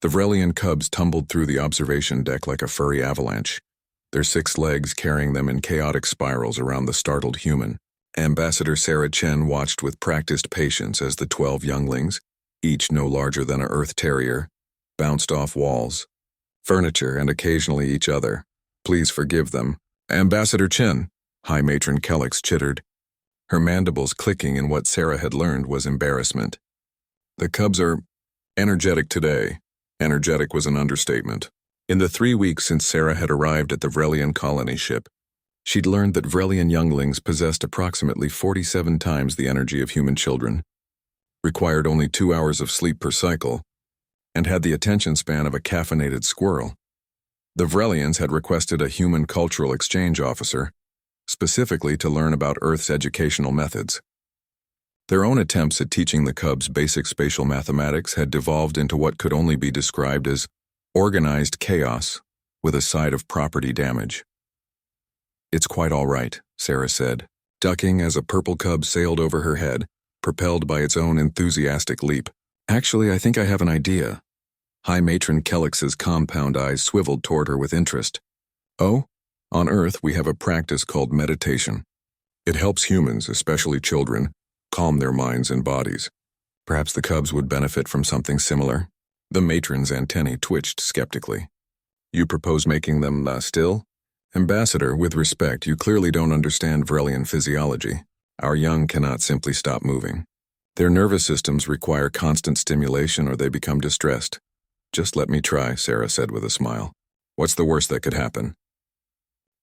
The Vrelian cubs tumbled through the observation deck like a furry avalanche, their 6 legs carrying them in chaotic spirals around the startled human. Ambassador Sarah Chen watched with practiced patience as the 12 younglings, each no larger than a Earth Terrier, bounced off walls, furniture, and occasionally each other. Please forgive them. Ambassador Chen, High Matron Kellix chittered, her mandibles clicking in what Sarah had learned was embarrassment. The cubs are energetic today. Energetic was an understatement. In the 3 weeks since Sarah had arrived at the Vrelian colony ship, she'd learned that Vrelian younglings possessed approximately 47 times the energy of human children, required only 2 hours of sleep per cycle, and had the attention span of a caffeinated squirrel. The Vrelians had requested a human cultural exchange officer, specifically to learn about Earth's educational methods. Their own attempts at teaching the cubs basic spatial mathematics had devolved into what could only be described as organized chaos with a side of property damage. "It's quite all right," Sarah said, ducking as a purple cub sailed over her head, propelled by its own enthusiastic leap. "Actually, I think I have an idea." High Matron Kellix's compound eyes swiveled toward her with interest. "Oh? On Earth, we have a practice called meditation. It helps humans, especially children, calm their minds and bodies. Perhaps the cubs would benefit from something similar." The matron's antennae twitched skeptically. "You propose making them still? Ambassador, with respect, you clearly don't understand Vrelian physiology. Our young cannot simply stop moving. Their nervous systems require constant stimulation or they become distressed." "Just let me try," Sarah said with a smile. "What's the worst that could happen?"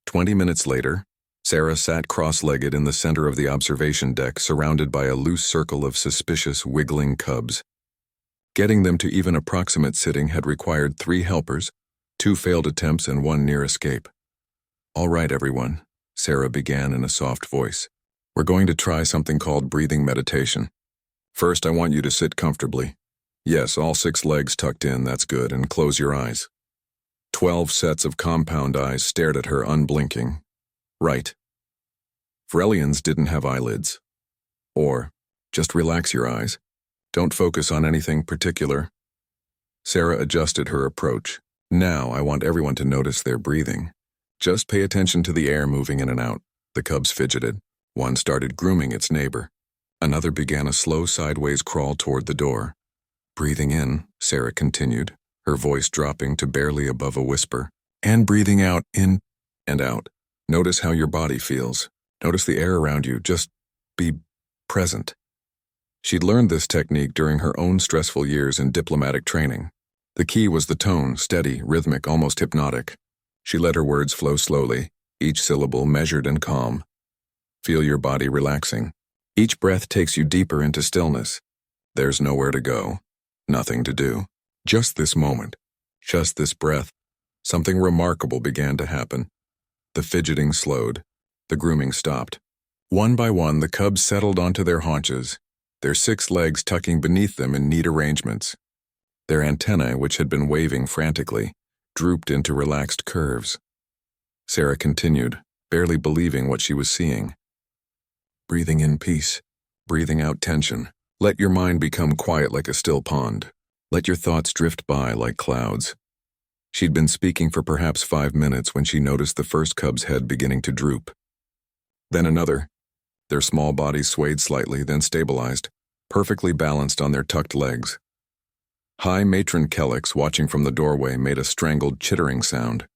20 minutes later, Sarah sat cross-legged in the center of the observation deck, surrounded by a loose circle of suspicious, wiggling cubs. Getting them to even approximate sitting had required 3 helpers, 2 failed attempts and 1 near escape. "All right, everyone," Sarah began in a soft voice. "We're going to try something called breathing meditation. First, I want you to sit comfortably. Yes, all 6 legs tucked in, that's good, and close your eyes." 12 sets of compound eyes stared at her unblinking. "Right. Vrelians didn't have eyelids. Or, just relax your eyes. Don't focus on anything particular." Sarah adjusted her approach. "Now I want everyone to notice their breathing. Just pay attention to the air moving in and out." The cubs fidgeted. One started grooming its neighbor. Another began a slow sideways crawl toward the door. "Breathing in," Sarah continued, her voice dropping to barely above a whisper, "and breathing out, in and out. Notice how your body feels. Notice the air around you. Just be present." She'd learned this technique during her own stressful years in diplomatic training. The key was the tone, steady, rhythmic, almost hypnotic. She let her words flow slowly, each syllable measured and calm. Feel your body relaxing. Each breath takes you deeper into stillness. There's nowhere to go, nothing to do. Just this moment, just this breath. Something remarkable began to happen. The fidgeting slowed. The grooming stopped. One by one, the cubs settled onto their haunches, their 6 legs tucking beneath them in neat arrangements. Their antennae, which had been waving frantically, drooped into relaxed curves. Sarah continued, barely believing what she was seeing. "Breathing in peace, breathing out tension. Let your mind become quiet like a still pond. Let your thoughts drift by like clouds." She'd been speaking for perhaps 5 minutes when she noticed the first cub's head beginning to droop. Then another. Their small bodies swayed slightly, then stabilized, perfectly balanced on their tucked legs. High Matron Kellix, watching from the doorway, made a strangled chittering sound.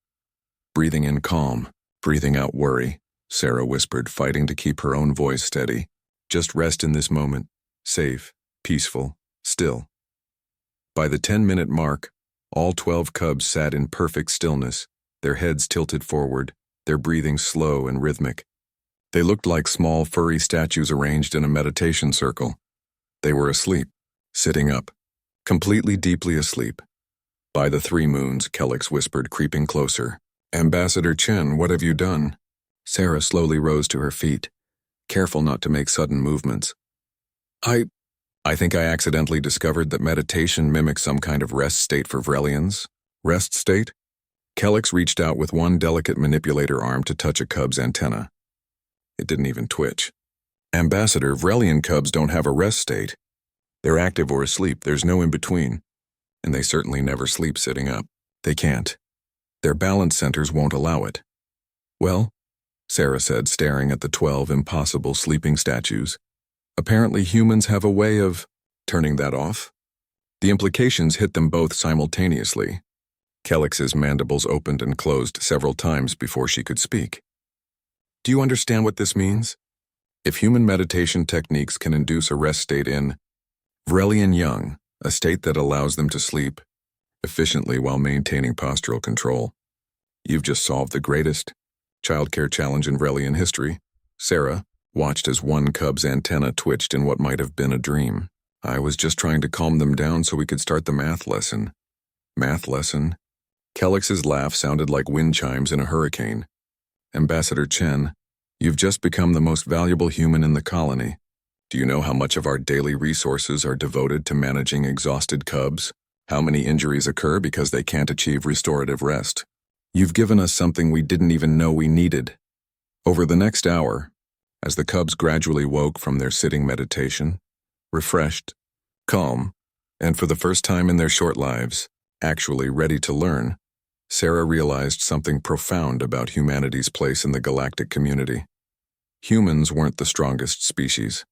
"Breathing in calm, breathing out worry," Sarah whispered, fighting to keep her own voice steady. "Just rest in this moment, safe, peaceful, still." By the 10-minute mark, all 12 cubs sat in perfect stillness, their heads tilted forward, their breathing slow and rhythmic. They looked like small furry statues arranged in a meditation circle. They were asleep, sitting up, completely deeply asleep. "By the 3 moons," Kellix whispered, creeping closer. "Ambassador Chen, what have you done?" Sarah slowly rose to her feet, careful not to make sudden movements. I think I accidentally discovered that meditation mimics some kind of rest state for Vrelians." "Rest state?" Kellix reached out with one delicate manipulator arm to touch a cub's antenna. It didn't even twitch. "Ambassador, Vrelian cubs don't have a rest state. They're active or asleep, there's no in-between. and they certainly never sleep sitting up. They can't. Their balance centers won't allow it. Well, Sarah said, staring at the 12 impossible sleeping statues, apparently humans have a way of turning that off. The implications hit them both simultaneously. Kelix's mandibles opened and closed several times before she could speak. Do you understand what this means? If human meditation techniques can induce a rest state in Vrelian young, a state that allows them to sleep efficiently while maintaining postural control, you've just solved the greatest childcare challenge in Vrelian history. Sarah watched as one cub's antenna twitched in what might have been a dream. I was just trying to calm them down so we could start the math lesson. Math lesson? Kelix's laugh sounded like wind chimes in a hurricane. Ambassador Chen, you've just become the most valuable human in the colony. Do you know how much of our daily resources are devoted to managing exhausted cubs? How many injuries occur because they can't achieve restorative rest? You've given us something we didn't even know we needed. Over the next hour, as the cubs gradually woke from their sitting meditation, refreshed, calm, and for the first time in their short lives, actually ready to learn, Sarah realized something profound about humanity's place in the galactic community. Humans weren't the strongest species.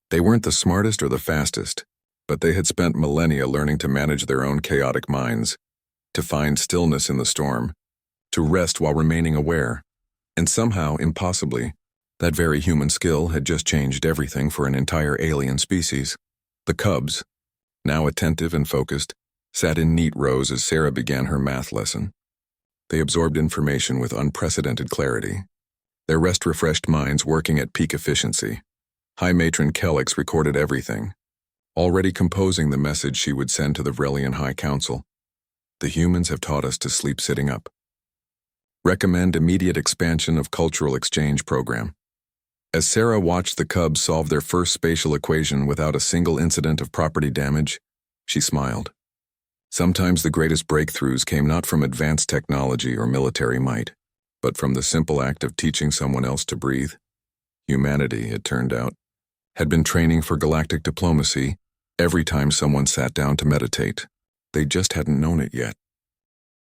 They weren't the smartest or the fastest, but they had spent millennia learning to manage their own chaotic minds, to find stillness in the storm, to rest while remaining aware, and somehow, impossibly, that very human skill had just changed everything for an entire alien species. The cubs, now attentive and focused, sat in neat rows as Sarah began her math lesson. They absorbed information with unprecedented clarity, their rest-refreshed minds working at peak efficiency. High Matron Kelix recorded everything, already composing the message she would send to the Vrelian High Council. The humans have taught us to sleep sitting up. Recommend immediate expansion of cultural exchange program. As Sarah watched the cubs solve their first spatial equation without a single incident of property damage, she smiled. Sometimes the greatest breakthroughs came not from advanced technology or military might, but from the simple act of teaching someone else to breathe. Humanity, it turned out, had been training for galactic diplomacy every time someone sat down to meditate. They just hadn't known it yet.